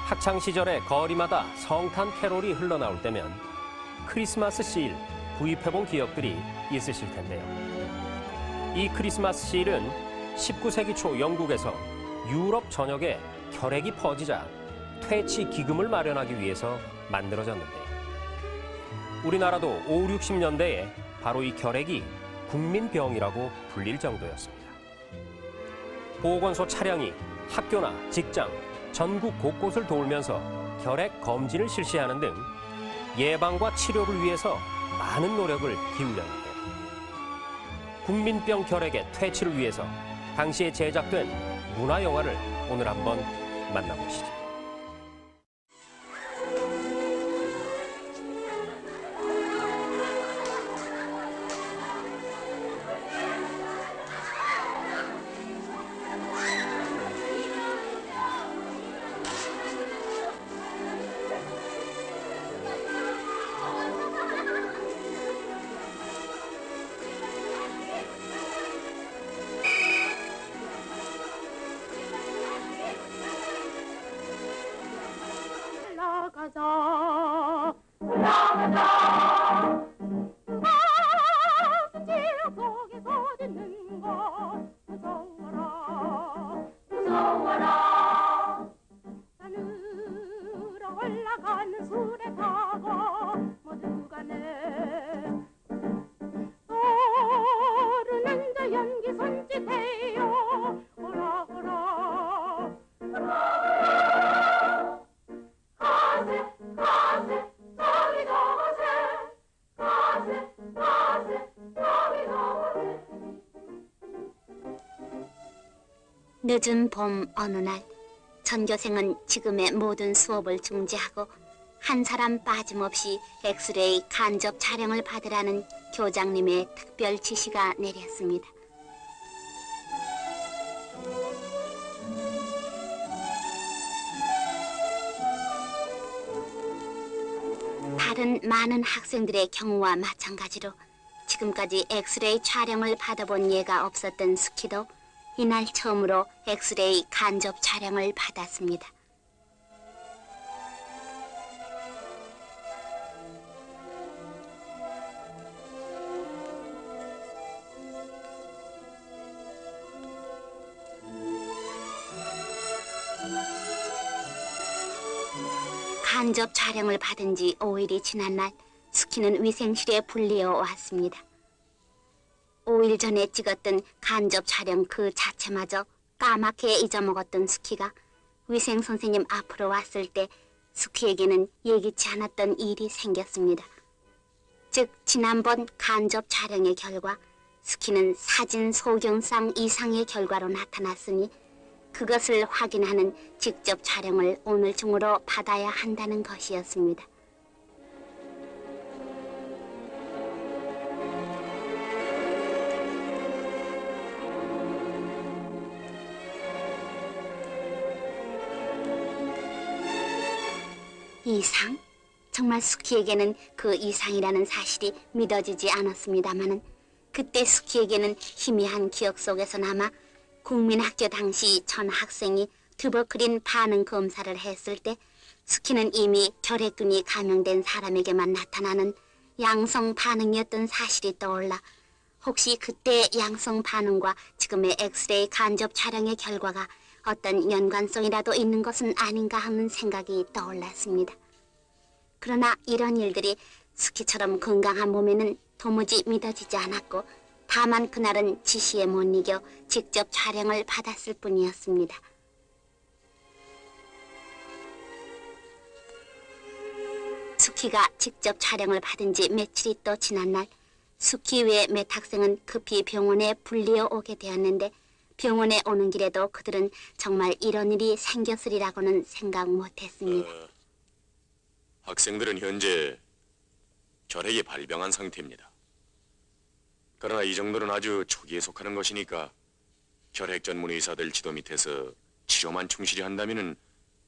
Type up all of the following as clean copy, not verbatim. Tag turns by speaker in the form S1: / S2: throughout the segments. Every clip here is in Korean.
S1: 학창시절에 거리마다 성탄 캐롤이 흘러나올 때면 크리스마스 시일 구입해본 기억들이 있으실 텐데요. 이 크리스마스 시일은 19세기 초 영국에서 유럽 전역에 결핵이 퍼지자 퇴치 기금을 마련하기 위해서 만들어졌는데요. 우리나라도 5, 60년대에 바로 이 결핵이 국민병이라고 불릴 정도였습니다. 보건소 차량이 학교나 직장, 전국 곳곳을 돌면서 결핵 검진을 실시하는 등 예방과 치료를 위해서 많은 노력을 기울였는데요. 국민병 결핵의 퇴치를 위해서 당시에 제작된 문화영화를 오늘 한번 만나보시죠.
S2: 나가자 나가자 지옥 속에서 듣는 것 무서워라 무서워라 산으로 올라가는 수레 타고 모두가 내 오르는 저 연기 손짓해요 오라 오라 오라
S3: 늦은 봄 어느 날 전교생은 지금의 모든 수업을 중지하고 한 사람 빠짐없이 엑스레이 간접 촬영을 받으라는 교장님의 특별 지시가 내렸습니다. 다른 많은 학생들의 경우와 마찬가지로 지금까지 엑스레이 촬영을 받아본 예가 없었던 스키도 이날 처음으로 엑스레이 간접 촬영을 받았습니다. 간접 촬영을 받은 지 5일이 지난 날 스키는 위생실에 분리해 왔습니다. 5일 전에 찍었던 간접 촬영 그 자체마저 까맣게 잊어먹었던 스키가 위생 선생님 앞으로 왔을 때 스키에게는 예기치 않았던 일이 생겼습니다. 즉 지난번 간접 촬영의 결과 스키는 사진 소견상 이상의 결과로 나타났으니 그것을 확인하는 직접 촬영을 오늘 중으로 받아야 한다는 것이었습니다. 이상? 정말 스키에게는 그 이상이라는 사실이 믿어지지 않았습니다마는 그때 스키에게는 희미한 기억 속에서 남아 국민학교 당시 전 학생이 튜버클린 반응 검사를 했을 때 스키는 이미 결핵균이 감염된 사람에게만 나타나는 양성 반응이었던 사실이 떠올라 혹시 그때 양성 반응과 지금의 엑스레이 간접 촬영의 결과가 어떤 연관성이라도 있는 것은 아닌가 하는 생각이 떠올랐습니다. 그러나 이런 일들이 스키처럼 건강한 몸에는 도무지 믿어지지 않았고 다만 그날은 지시에 못 이겨 직접 촬영을 받았을 뿐이었습니다. 스키가 직접 촬영을 받은 지 며칠이 또 지난 날 스키 외 몇 학생은 급히 병원에 불리어 오게 되었는데 병원에 오는 길에도 그들은 정말 이런 일이 생겼으리라고는 생각 못했습니다.
S4: 학생들은 현재 결핵에 발병한 상태입니다. 그러나 이 정도는 아주 초기에 속하는 것이니까 결핵 전문 의사들 지도 밑에서 치료만 충실히 한다면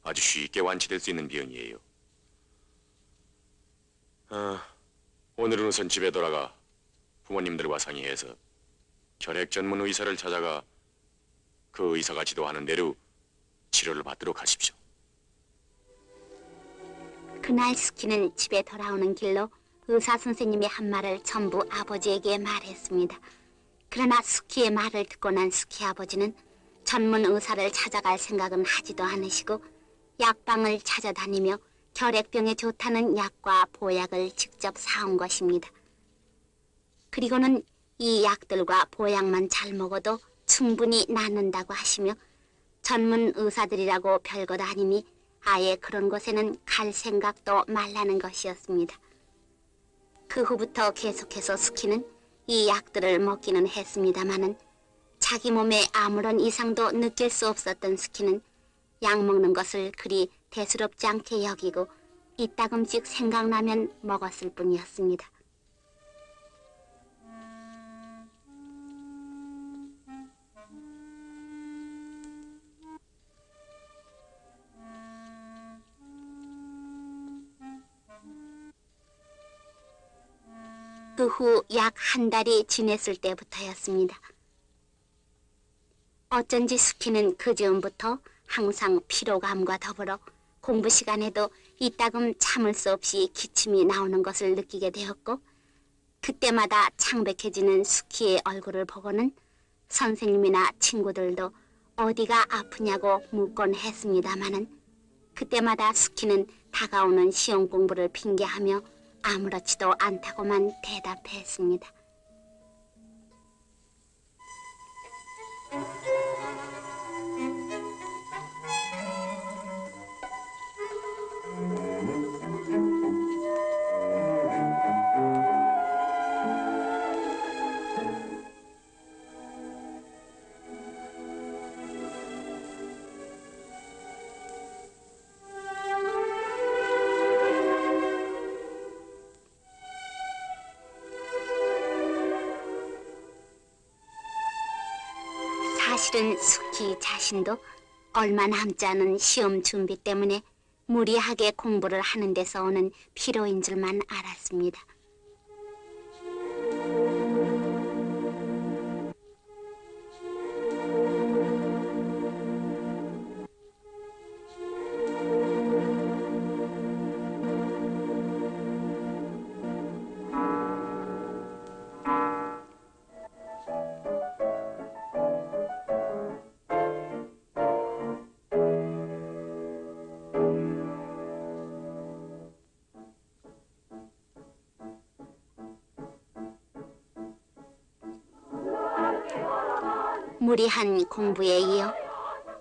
S4: 아주 쉽게 완치될 수 있는 병이에요. 오늘은 우선 집에 돌아가 부모님들과 상의해서 결핵 전문 의사를 찾아가 그 의사가 지도하는 대로 치료를 받도록 하십시오.
S3: 그날 스키는 집에 돌아오는 길로 의사 선생님의 한 말을 전부 아버지에게 말했습니다. 그러나 스키의 말을 듣고 난 스키 아버지는 전문 의사를 찾아갈 생각은 하지도 않으시고 약방을 찾아다니며 결핵병에 좋다는 약과 보약을 직접 사온 것입니다. 그리고는 이 약들과 보약만 잘 먹어도 충분히 낫는다고 하시며 전문 의사들이라고 별것 아니니 아예 그런 곳에는 갈 생각도 말라는 것이었습니다. 그 후부터 계속해서 스키는 이 약들을 먹기는 했습니다마는 자기 몸에 아무런 이상도 느낄 수 없었던 스키는 약 먹는 것을 그리 대수롭지 않게 여기고 이따금씩 생각나면 먹었을 뿐이었습니다. 그 후 약 한 달이 지냈을 때부터였습니다. 어쩐지 스키는 그 즈음부터 항상 피로감과 더불어 공부 시간에도 이따금 참을 수 없이 기침이 나오는 것을 느끼게 되었고 그때마다 창백해지는 스키의 얼굴을 보고는 선생님이나 친구들도 어디가 아프냐고 묻곤 했습니다마는 그때마다 스키는 다가오는 시험 공부를 핑계하며 아무렇지도 않다고만 대답했습니다. 사실은 스키 자신도 얼마 남지 않은 시험 준비 때문에 무리하게 공부를 하는 데서 오는 피로인 줄만 알았습니다. 무리한 공부에 이어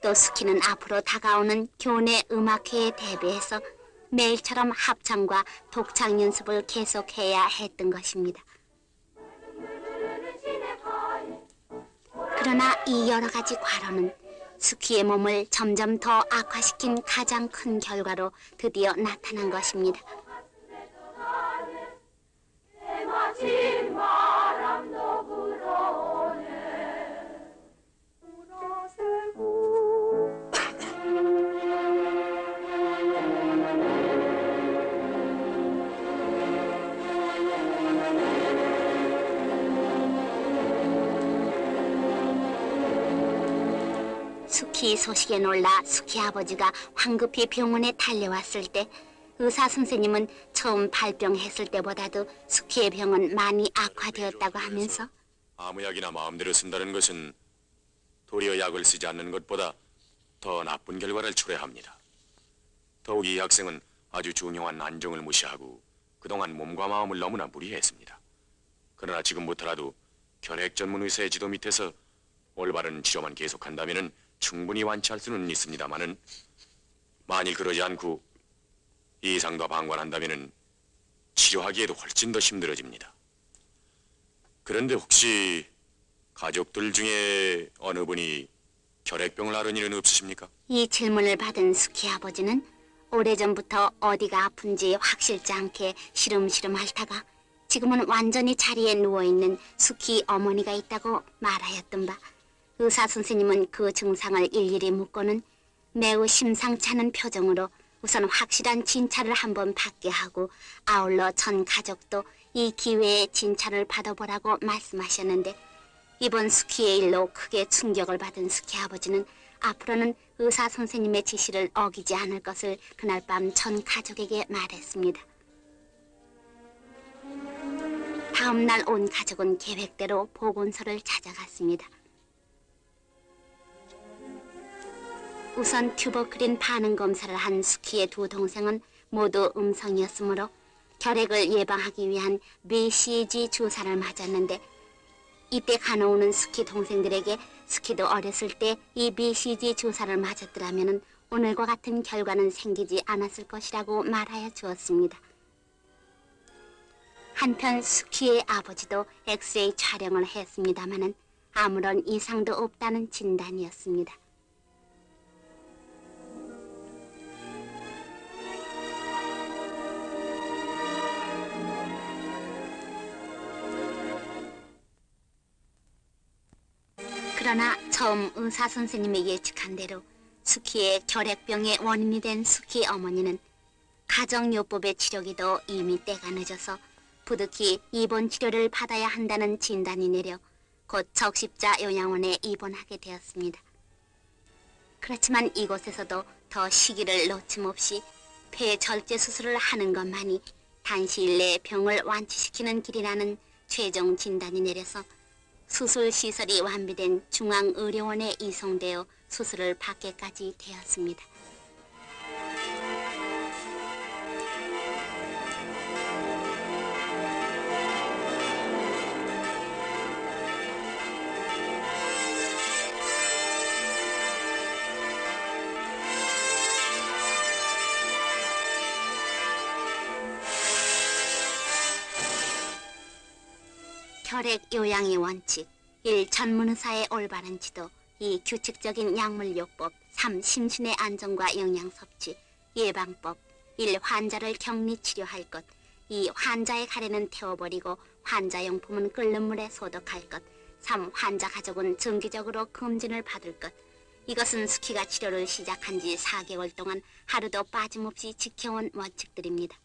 S3: 또 스키는 앞으로 다가오는 교내 음악회에 대비해서 매일처럼 합창과 독창 연습을 계속해야 했던 것입니다. 그러나 이 여러 가지 과로는 스키의 몸을 점점 더 악화시킨 가장 큰 결과로 드디어 나타난 것입니다. 스키 소식에 놀라 스키 아버지가 황급히 병원에 달려왔을 때 의사 선생님은 처음 발병했을 때보다도 스키의 병은 많이 악화되었다고 하면서
S4: 아무 약이나 마음대로 쓴다는 것은 도리어 약을 쓰지 않는 것보다 더 나쁜 결과를 초래합니다. 더욱 이 학생은 아주 중요한 안정을 무시하고 그동안 몸과 마음을 너무나 무리했습니다. 그러나 지금부터라도 결핵 전문 의사의 지도 밑에서 올바른 치료만 계속한다면 충분히 완치할 수는 있습니다마는 만일 그러지 않고 이 이상도 방관한다면 치료하기에도 훨씬 더 힘들어집니다. 그런데 혹시 가족들 중에 어느 분이 결핵병을 앓은 일은 없으십니까?
S3: 이 질문을 받은 스키 아버지는 오래전부터 어디가 아픈지 확실치 않게 시름시름 앓다가 지금은 완전히 자리에 누워있는 스키 어머니가 있다고 말하였던 바 의사 선생님은 그 증상을 일일이 묻고는 매우 심상치 않은 표정으로 우선 확실한 진찰을 한번 받게 하고 아울러 전 가족도 이 기회에 진찰을 받아보라고 말씀하셨는데 이번 스키의 일로 크게 충격을 받은 스키 아버지는 앞으로는 의사 선생님의 지시를 어기지 않을 것을 그날 밤 전 가족에게 말했습니다. 다음 날 온 가족은 계획대로 보건소를 찾아갔습니다. 우선 튜버클린 반응 검사를 한 수키의 두 동생은 모두 음성이었으므로 결핵을 예방하기 위한 BCG 주사를 맞았는데, 이때 간호우는 수키 동생들에게 수키도 어렸을 때 이 BCG 주사를 맞았더라면 오늘과 같은 결과는 생기지 않았을 것이라고 말하여 주었습니다. 한편 수키의 아버지도 엑스레이 촬영을 했습니다마는 아무런 이상도 없다는 진단이었습니다. 그러나 처음 의사 선생님이 예측한 대로 수키의 결핵병의 원인이 된 수키 어머니는 가정요법의 치료기도 이미 때가 늦어서 부득이 입원 치료를 받아야 한다는 진단이 내려 곧 적십자 요양원에 입원하게 되었습니다. 그렇지만 이곳에서도 더 시기를 놓침없이 폐절제 수술을 하는 것만이 단시일 내에 병을 완치시키는 길이라는 최종 진단이 내려서 수술 시설이 완비된 중앙의료원에 이송되어 수술을 받게까지 되었습니다. 결핵 요양의 원칙, 1. 전문의사의 올바른 지도, 2. 규칙적인 약물요법, 3. 심신의 안정과 영양 섭취, 예방법, 1. 환자를 격리 치료할 것, 2. 환자의 가래는 태워버리고 환자용품은 끓는 물에 소독할 것, 3. 환자 가족은 정기적으로 검진을 받을 것. 이것은 수키가 치료를 시작한 지 4개월 동안 하루도 빠짐없이 지켜온 원칙들입니다.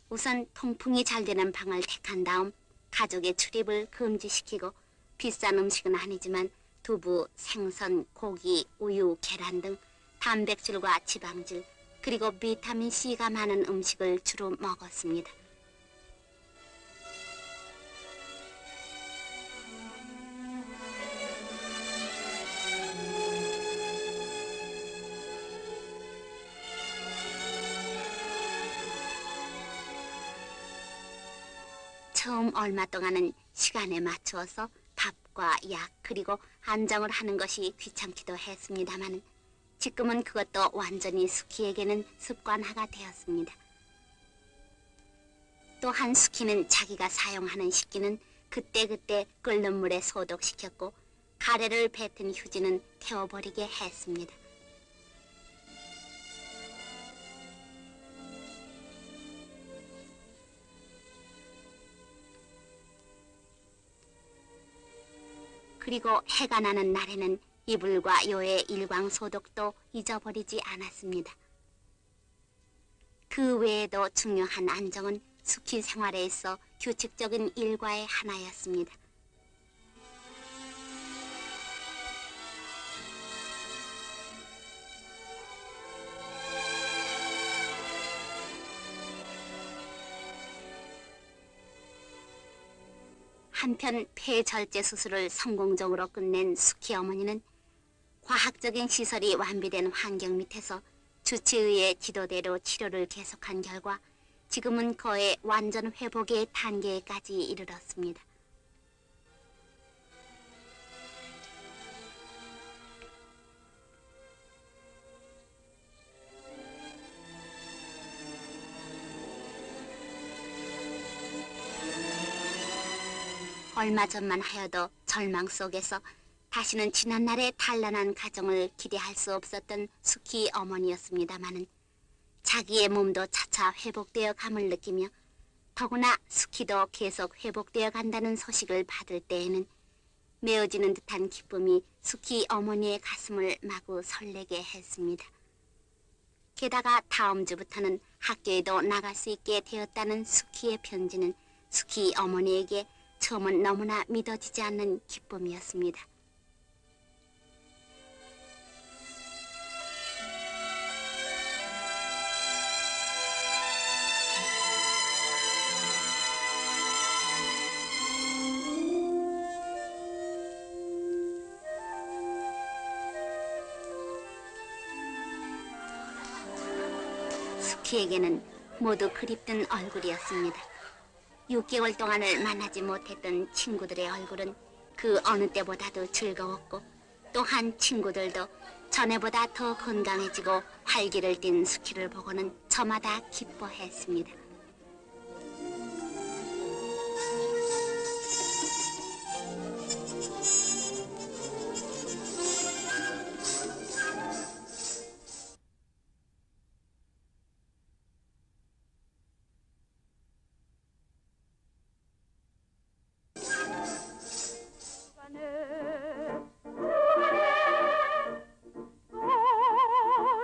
S3: 우선 통풍이 잘 되는 방을 택한 다음 가족의 출입을 금지시키고, 비싼 음식은 아니지만 두부, 생선, 고기, 우유, 계란 등 단백질과 지방질, 그리고 비타민C가 많은 음식을 주로 먹었습니다. 처음 얼마 동안은 시간에 맞추어서 밥과 약 그리고 안정을 하는 것이 귀찮기도 했습니다만 지금은 그것도 완전히 수키에게는 습관화가 되었습니다. 또한 수키는 자기가 사용하는 식기는 그때그때 끓는 물에 소독시켰고 가래를 뱉은 휴지는 태워버리게 했습니다. 그리고 해가 나는 날에는 이불과 요의 일광 소독도 잊어버리지 않았습니다. 그 외에도 중요한 안정은 수키 생활에 있어 규칙적인 일과의 하나였습니다. 한편 폐절제 수술을 성공적으로 끝낸 수키 어머니는 과학적인 시설이 완비된 환경 밑에서 주치의의 지도대로 치료를 계속한 결과 지금은 거의 완전 회복의 단계까지 이르렀습니다. 얼마 전만 하여도 절망 속에서 다시는 지난날의 단란한 가정을 기대할 수 없었던 수키 어머니였습니다마는 자기의 몸도 차차 회복되어 감을 느끼며 더구나 수키도 계속 회복되어 간다는 소식을 받을 때에는 메어지는 듯한 기쁨이 수키 어머니의 가슴을 마구 설레게 했습니다. 게다가 다음 주부터는 학교에도 나갈 수 있게 되었다는 수키의 편지는 수키 어머니에게 처음은 너무나 믿어지지 않는 기쁨이었습니다. 수키에게는 모두 그립던 얼굴이었습니다. 6개월 동안을 만나지 못했던 친구들의 얼굴은 그 어느 때보다도 즐거웠고 또한 친구들도 전에보다 더 건강해지고 활기를 띤 수키를 보고는 저마다 기뻐했습니다.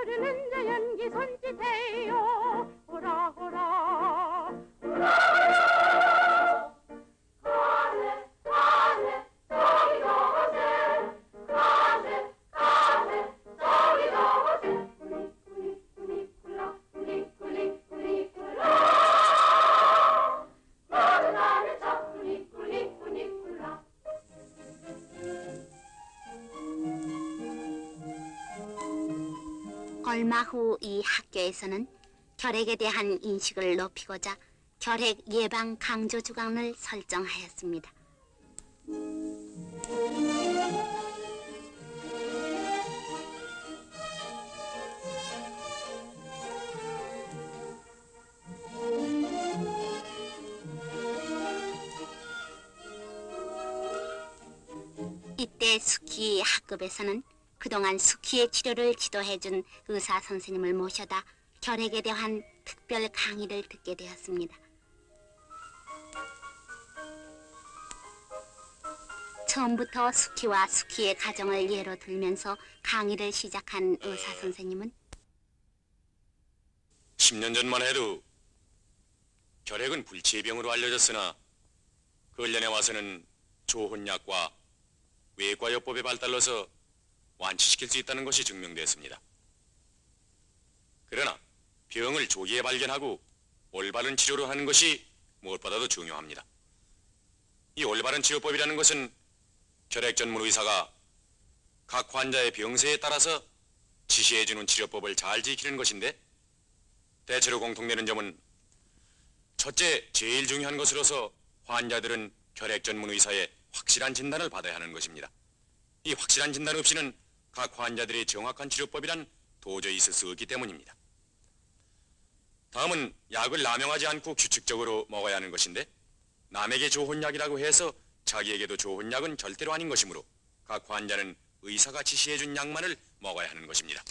S2: 오르는 저 연기 손짓해요 오라 오라 가세 가세 저기 저세 가세 가세 저기 저세 꾸니꾸니꾸니꾸라 꾸니꾸니꾸니꾸라 너는 아는 척 꾸니꾸니꾸니꾸라
S3: 얼마 후 이 학교에서는 결핵에 대한 인식을 높이고자 결핵 예방 강조 주간을 설정하였습니다. 이때 수키 학급에서는 그동안 수키의 치료를 지도해준 의사 선생님을 모셔다 결핵에 대한 특별 강의를 듣게 되었습니다. 처음부터 수키와 수키의 가정을 예로 들면서 강의를 시작한 의사 선생님은
S4: 10년 전만 해도 결핵은 불치의 병으로 알려졌으나 근련에 와서는 좋은 약과 외과요법의 발달로서 완치시킬 수 있다는 것이 증명됐습니다. 그러나 병을 조기에 발견하고 올바른 치료를 하는 것이 무엇보다도 중요합니다. 이 올바른 치료법이라는 것은 결핵 전문 의사가 각 환자의 병세에 따라서 지시해주는 치료법을 잘 지키는 것인데 대체로 공통되는 점은 첫째, 제일 중요한 것으로서 환자들은 결핵 전문 의사의 확실한 진단을 받아야 하는 것입니다. 이 확실한 진단 없이는 각 환자들의 정확한 치료법이란 도저히 있을 수 없기 때문입니다. 다음은 약을 남용하지 않고 규칙적으로 먹어야 하는 것인데 남에게 좋은 약이라고 해서 자기에게도 좋은 약은 절대로 아닌 것이므로 각 환자는 의사가 지시해준 약만을 먹어야 하는 것입니다.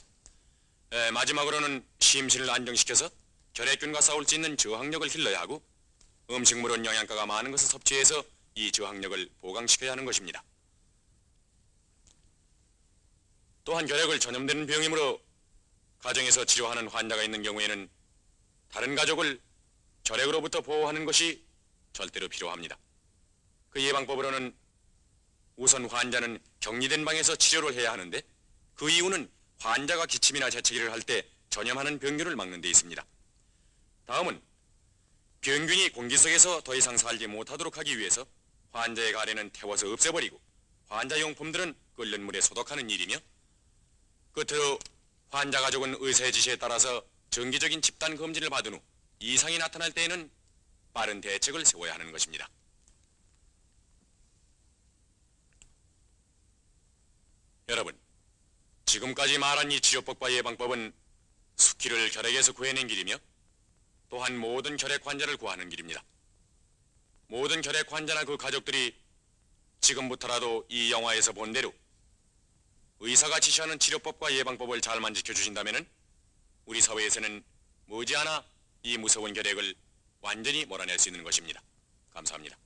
S4: 마지막으로는 심신을 안정시켜서 결핵균과 싸울 수 있는 저항력을 길러야 하고 음식물은 영양가가 많은 것을 섭취해서 이 저항력을 보강시켜야 하는 것입니다. 또한 결핵을 전염되는 병이므로 가정에서 치료하는 환자가 있는 경우에는 다른 가족을 결핵으로부터 보호하는 것이 절대로 필요합니다. 그 예방법으로는 우선 환자는 격리된 방에서 치료를 해야 하는데 그 이유는 환자가 기침이나 재채기를 할 때 전염하는 병균을 막는 데 있습니다. 다음은 병균이 공기 속에서 더 이상 살지 못하도록 하기 위해서 환자의 가래는 태워서 없애버리고 환자 용품들은 끓는 물에 소독하는 일이며 끝으로 환자 가족은 의사의 지시에 따라서 정기적인 집단 검진을 받은 후 이상이 나타날 때에는 빠른 대책을 세워야 하는 것입니다. 여러분, 지금까지 말한 이 치료법과 예방법은 수키를 결핵에서 구해낸 길이며 또한 모든 결핵 환자를 구하는 길입니다. 모든 결핵 환자나 그 가족들이 지금부터라도 이 영화에서 본 대로 의사가 지시하는 치료법과 예방법을 잘만 지켜주신다면 우리 사회에서는 머지않아 이 무서운 결핵을 완전히 몰아낼 수 있는 것입니다. 감사합니다.